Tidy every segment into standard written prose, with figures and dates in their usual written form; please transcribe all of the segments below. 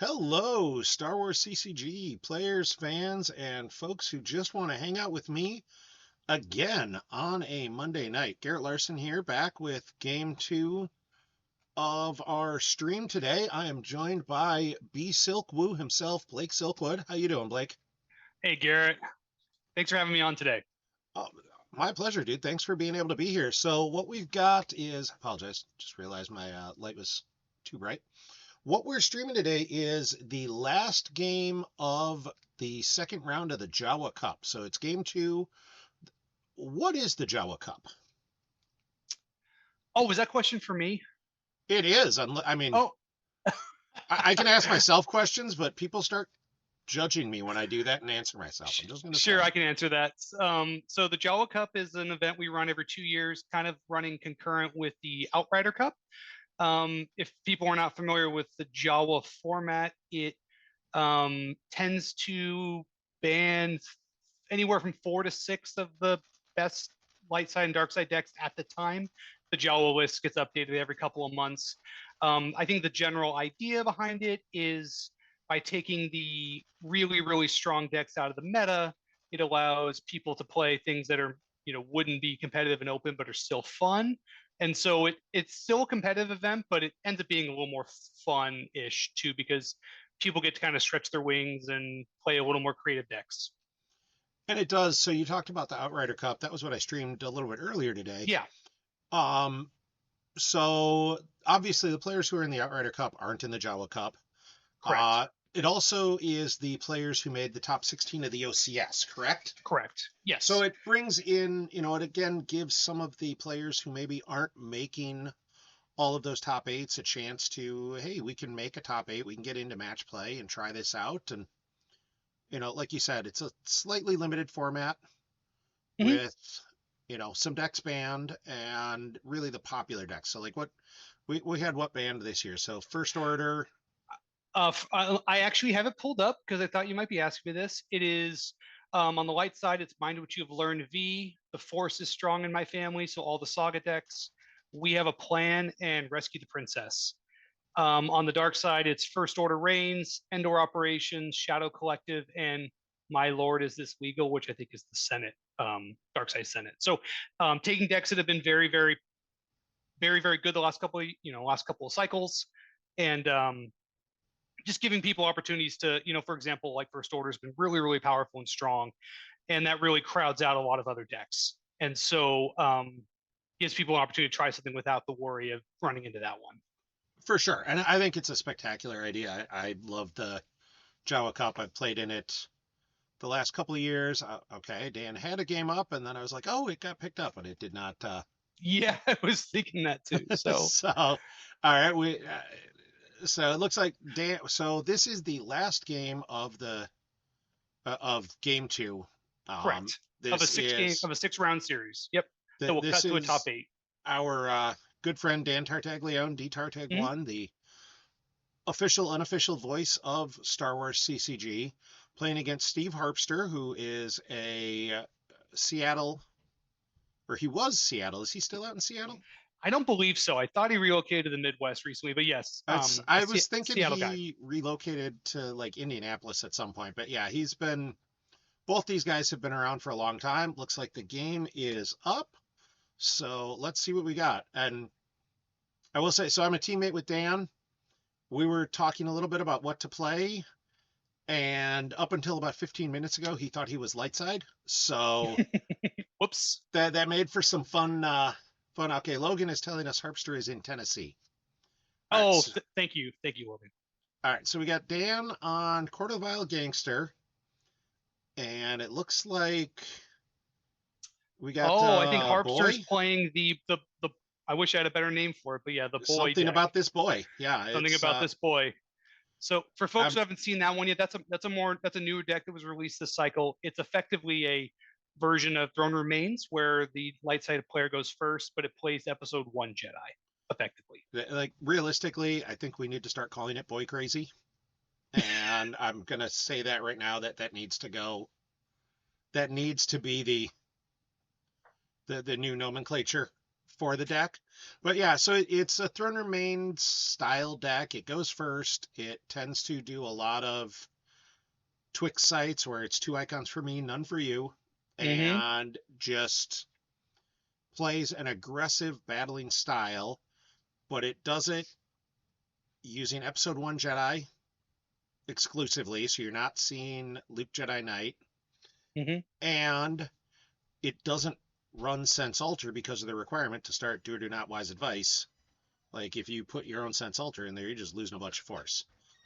Hello, Star Wars CCG players, fans, and folks who just want to hang out with me again on a Monday night. Garrett Larson here, back with game two of our stream today. I am joined by B Silk Woo himself, Blake Silkwood. How you doing, Blake? Hey Garrett, thanks for having me on today. Oh, my pleasure, dude. Thanks for being able to be here. So what we've got is, apologize, just realized my light was too bright. What we're streaming today is the last game of the second round of the Jawa Cup. So it's game two. What is the Jawa Cup? Oh, was that question for me? It is. I mean, Oh, I can ask myself questions, but people start judging me when I do that and answer myself. I'm just going to sure, say. I can answer that. So the Jawa Cup is an event we run every 2 years, kind of running concurrent with the Outrider Cup. If people are not familiar with the Jawa format, it tends to ban anywhere from 4 to 6 of the best light side and dark side decks at the time. The Jawa list gets updated every couple of months. I think the general idea behind it is by taking the really, really strong decks out of the meta, it allows people to play things that are, wouldn't be competitive and open, but are still fun. And so it's still a competitive event, but it ends up being a little more fun-ish too, because people get to kind of stretch their wings and play a little more creative decks. And it does. So you talked about the Outrider Cup. That was what I streamed a little bit earlier today. Yeah, Um, so obviously the players who are in the Outrider Cup aren't in the Jawa Cup. correct. It also is the players who made the top 16 of the OCS, correct? Correct. So Yes. it brings in, it again gives some of the players who maybe aren't making all of those top eights a chance to, hey, we can make a top eight, we can get into match play and try this out. And, like you said, it's a slightly limited format Mhm. with, some decks banned and really the popular decks. So like we had what banned this year? So First Order. I actually have it pulled up because I thought you might be asking me this. It is on the light side, it's Mind What You Have Learned V. The Force is strong in my family, so all the Saga decks. We Have a Plan and Rescue the Princess. On the dark side, it's First Order Reigns, Endor Operations, Shadow Collective, and My Lord Is This Legal, which I think is the Senate, Dark Side Senate. So taking decks that have been very, very, very, very good the last couple of cycles, and just giving people opportunities to, for example, like First Order has been really, really powerful and strong, and that really crowds out a lot of other decks. And so gives people an opportunity to try something without the worry of running into that one. For sure. And I think it's a spectacular idea. I love the Jawa Cup. I've played in it the last couple of years. Okay, Dan had a game up, and then I was like, oh, it got picked up, but it did not. Yeah, I was thinking that too. So So, all right, so it looks like Dan. So this is the last game of game two. Um, correct. Of a this six game is of a 6 round series. Yep. That will this cut to a top is eight. our good friend Dan Tartaglione, D Tartag Mhm. One, the official unofficial voice of Star Wars CCG, playing against Steve Harpster, who is a Seattle, or he was Seattle. Is he still out in Seattle? I don't believe so. I thought he relocated to the Midwest recently, but yes, I was thinking Seattle guy. he relocated to like Indianapolis at some point, but yeah, both these guys have been around for a long time. Looks like the game is up. So let's see what we got. And I will say, so I'm a teammate with Dan. We were talking a little bit about what to play, and up until about 15 minutes ago, he thought he was light side. So Whoops. that made for some fun. Okay, Logan is telling us Harpster is in Tennessee. All right, Oh, so, thank you, Logan. all right. So we got Dan on Court of Vile Gangster, and it looks like we got Oh, I think Harpster's Boy. playing the. I wish I had a better name for it, but yeah, the boy Something deck. about this boy. Yeah, Something it's about this boy. So for folks I'm who haven't seen that one yet, that's a newer deck that was released this cycle. It's effectively a version of Throne Remains where the light side player goes first, but it plays episode one Jedi effectively. like realistically, I think we need to start calling it Boy Crazy, and I'm gonna say that right now that needs to go. That needs to be the new nomenclature for the deck. But yeah, so it's a Throne Remains style deck. It goes first. It tends to do a lot of Twix sites where it's 2 icons for me, none for you, Mm-hmm. and just plays an aggressive battling style, but it does it using Episode 1 Jedi exclusively, so you're not seeing Luke Jedi Knight, Mm-hmm. and it doesn't run Sense Alter because of the requirement to start Do or Do Not Wise Advice. Like, if you put your own Sense Alter in there, you're just losing a bunch of force.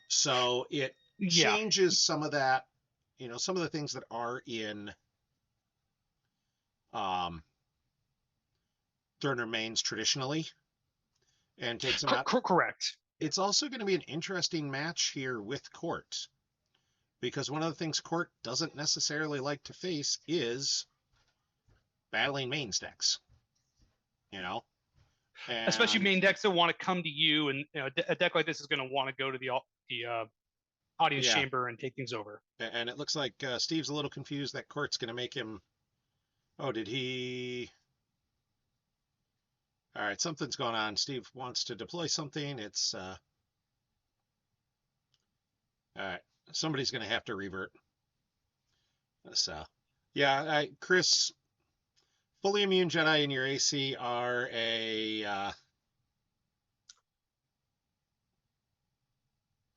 So it Yeah. changes some of that, some of the things that are in um, Throne Remains traditionally and takes them out. Correct. It's also going to be an interesting match here with Court, because one of the things Court doesn't necessarily like to face is battling mains decks, you know? Especially And main decks that want to come to you, and a deck like this is going to want to go to the audience yeah, chamber and take things over. and it looks like Steve's a little confused that Court's going to make him. Oh, did he? All right, something's going on. Steve wants to deploy something. It's all right. Somebody's going to have to revert. So, yeah, Chris, fully immune Jedi in your AC are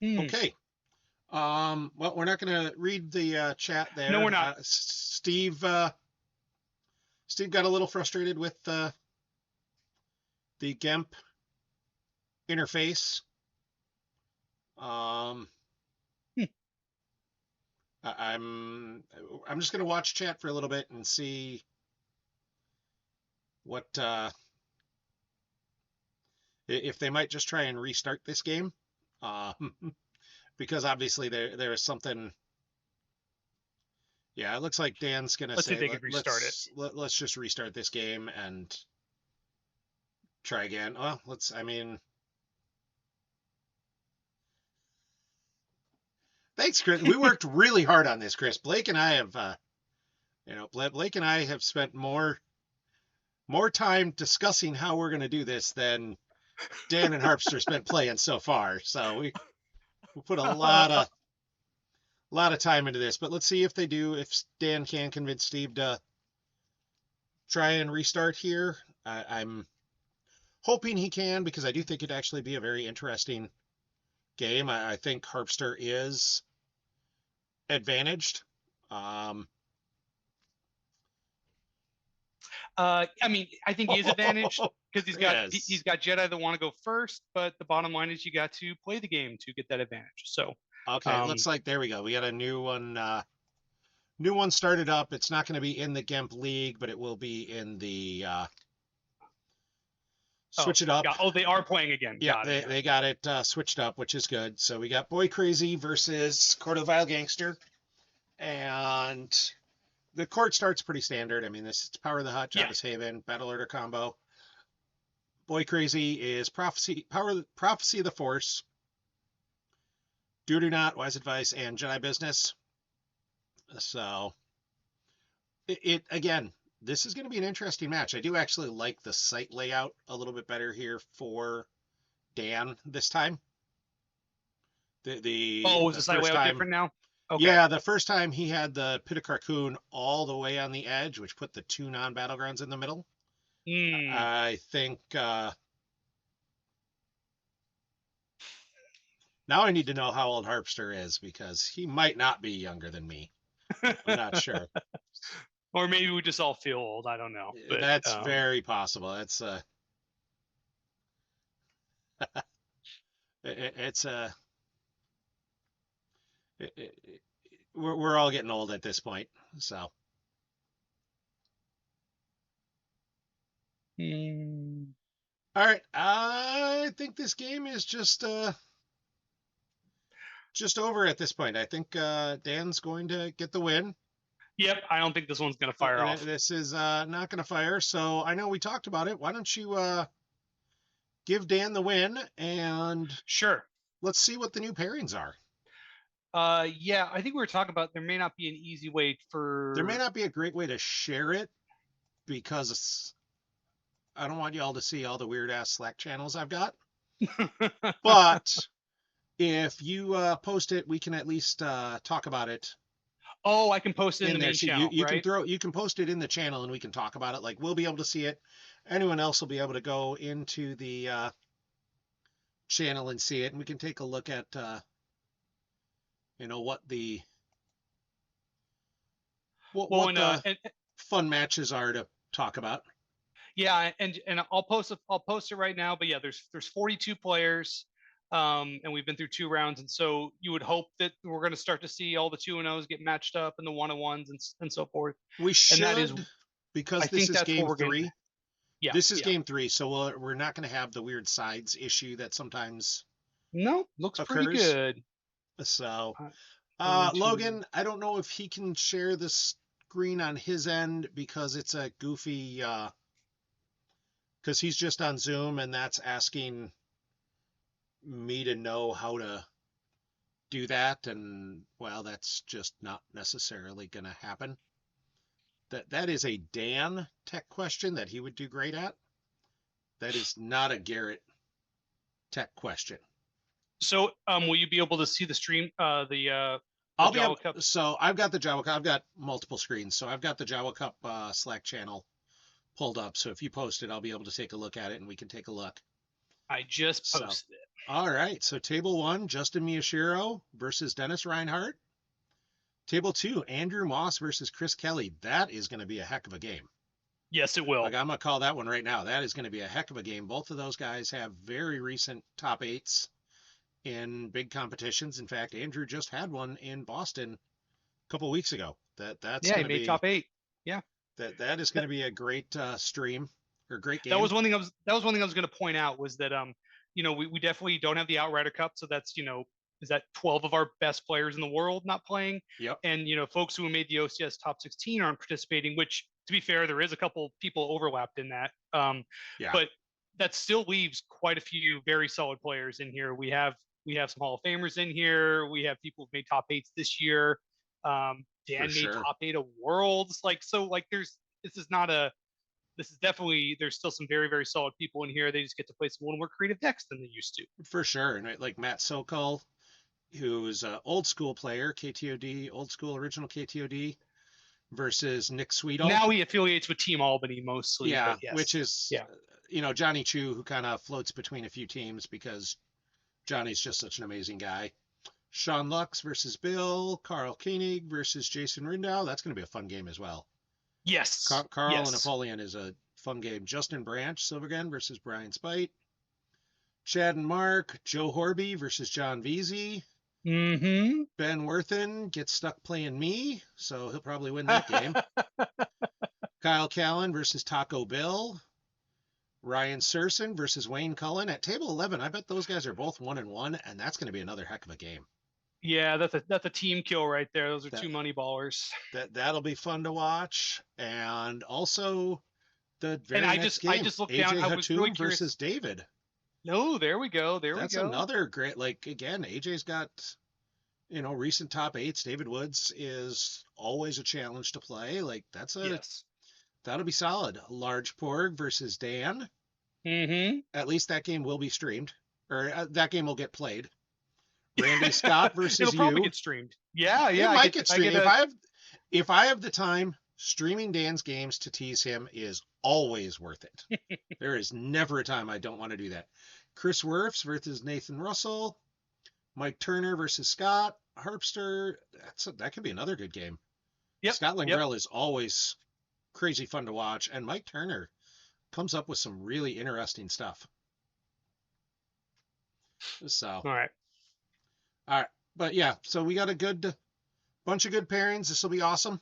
Hmm. okay. Well, we're not going to read the chat No, we're there. not. Steve got a little frustrated with the GEMP interface. Um, Hmm. I'm just going to watch chat for a little bit and see what if they might just try and restart this game. Because obviously there is something. Yeah, it looks like Dan's gonna Let's see if say they could restart it. let's just restart this game and try again. Well, I mean, thanks, Chris. We worked really hard on this, Chris. Blake and I have, Blake and I have spent more time discussing how we're gonna do this than Dan and Harpster spent playing so far. So we put a lot of time into this. But let's see if they do. If Dan can convince Steve to try and restart here. I'm hoping he can, because I do think it'd actually be a very interesting game. I think Harpster is advantaged. Um, I mean, I think he is advantaged because he's Chris. got Jedi that want to go first, but the bottom line is you got to play the game to get that advantage. So, Okay, looks like there we go. We got a new one. New one started up. It's not going to be in the GEMP League, but it will be in the Switch It Up. oh, they are playing again. Yeah, they got it switched up, which is good. So we got Boy Crazy versus Court of the Vile Gangster. And the court starts pretty standard. I mean, this is Power of the Hut, Jabba's Haven, Battle Order combo. Boy Crazy is Prophecy of the Force, Do or Do Not, Wise Advice, and Jedi Business. So it again, this is going to be an interesting match. I do actually like the site layout a little bit better here for Dan this time. Is The the site first layout time, different now? Okay. yeah, the first time he had the Pit of Carcoon all the way on the edge, which put the 2 non-battlegrounds in the middle. I think now I need to know how old Harpster is, because he might not be younger than me. I'm not sure. Or maybe we just all feel old. I don't know. But, That's very possible. That's it's we're all getting old at this point. So all right, I think this game is just over at this point. I think Dan's going to get the win. Yep, I don't think this one's going to fire off. This is not going to fire. So I know we talked about it. Why don't you give Dan the win, and sure, let's see what the new pairings are. Yeah, I think we were talking about there may not be an easy way for. There may not be a great way to share it, because I don't want y'all to see all the weird ass Slack channels I've got. But if you post it, we can at least talk about it Oh, I can post it in in the there. main So channel, right? you can post it in the channel and we can talk about it. Like we'll be able to see it. Anyone else will be able to go into the channel and see it, and we can take a look at what the Well, what the fun matches are to talk about. yeah, and I'll post it right now. But yeah, there's 42 players, and we've been through 2 rounds, and so you would hope that we're going to start to see all the 2-0s get matched up and the 1-on-1s and so forth. We And that is, should, because I this think is that's what game we're getting. three. Yeah, This is yeah. game three, so we're not going to have the weird sides issue that sometimes No, looks pretty occurs. good. So, I'm going to. Logan, I don't know if he can share the screen on his end because it's a goofy, because he's just on Zoom and that's asking me to know how to do that. And, well, that's just not necessarily going to happen. That is a Dan tech question that he would do great at. That is not a Garrett tech question. So, will you be able to see the stream? The I'll be Jawa able. Cup. So I've got the Jawa Cup. I've got multiple screens. So I've got the Jawa Cup Slack channel pulled up. So if you post it, I'll be able to take a look at it, and we can take a look. I just So, posted it. all right. So table one, Justin Miyashiro versus Dennis Reinhardt. Table two, Andrew Moss versus Chris Kelly. That is going to be a heck of a game. Yes, it will. Like I'm gonna call that one right now. That is going to be a heck of a game. Both of those guys have very recent top eights in big competitions. In fact, Andrew just had one in Boston a couple weeks ago. That's Yeah, going he to made be top 8. Yeah. that is going to be a great stream or great That game. was one thing I was going to point out was that we definitely don't have the Outrider Cup, so that's is that 12 of our best players in the world not playing, Yep. and folks who made the OCS top 16 aren't participating, which to be fair there is a couple people overlapped in that, Yeah. but that still leaves quite a few very solid players in here. We have some Hall of Famers in here. We have people who've made top 8s this year. Dan made sure. top 8 of Worlds, this is not a this is definitely there's still some very very solid people in here. They just get to play some little more creative decks than they used to. For sure. And like Matt Sokol, who's an old school player, KTOD, old school original KTOD, versus Nick Sweetle. Now he affiliates with Team Albany mostly. Yeah, but yes. which is Johnny Chu, who kind of floats between a few teams because Johnny's just such an amazing guy. Sean Lux versus Bill, Carl Koenig versus Jason Rindow. That's going to be a fun game as well. Yes. Carl yes. and Napoleon is a fun game. Justin Branch, Silvergun versus Brian Spite. Chad and Mark, Joe Horby versus John Veazey. Mm-hmm. Ben Worthen gets stuck playing me, so he'll probably win that game. Kyle Callan versus Taco Bill. Ryan Surson versus Wayne Cullen at table 11. I bet those guys are both 1-1, and that's going to be another heck of a game. Yeah, that's a team kill right there. Those are two money ballers. That'll be fun to watch, and also the very next game, I just looked AJ down. I Hatum was really curious. versus David. No, there we go. That's another great. Like again, AJ's got recent top 8s. David Woods is always a challenge to play. Like that'll be solid. Large Porg versus Dan. Mm-hmm. At least that game will be streamed, or that game will get played. Randy Scott versus It'll probably get streamed. Yeah. It might get streamed. If I have the time, streaming Dan's games to tease him is always worth it. There is never a time I don't want to do that. Chris Werfs versus Nathan Russell. Mike Turner versus Scott Harpster. That could be another good game. Yep. Scott Langrell is always crazy fun to watch, and Mike Turner comes up with some really interesting stuff. So all right. But yeah, so we got a bunch of good pairings. This will be awesome.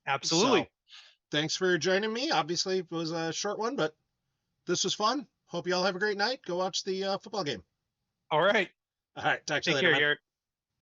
Absolutely. So, thanks for joining me. Obviously, it was a short one, but this was fun. Hope you all have a great night. Go watch the football game. All right. All right. Talk to you later. Take care, Garrett.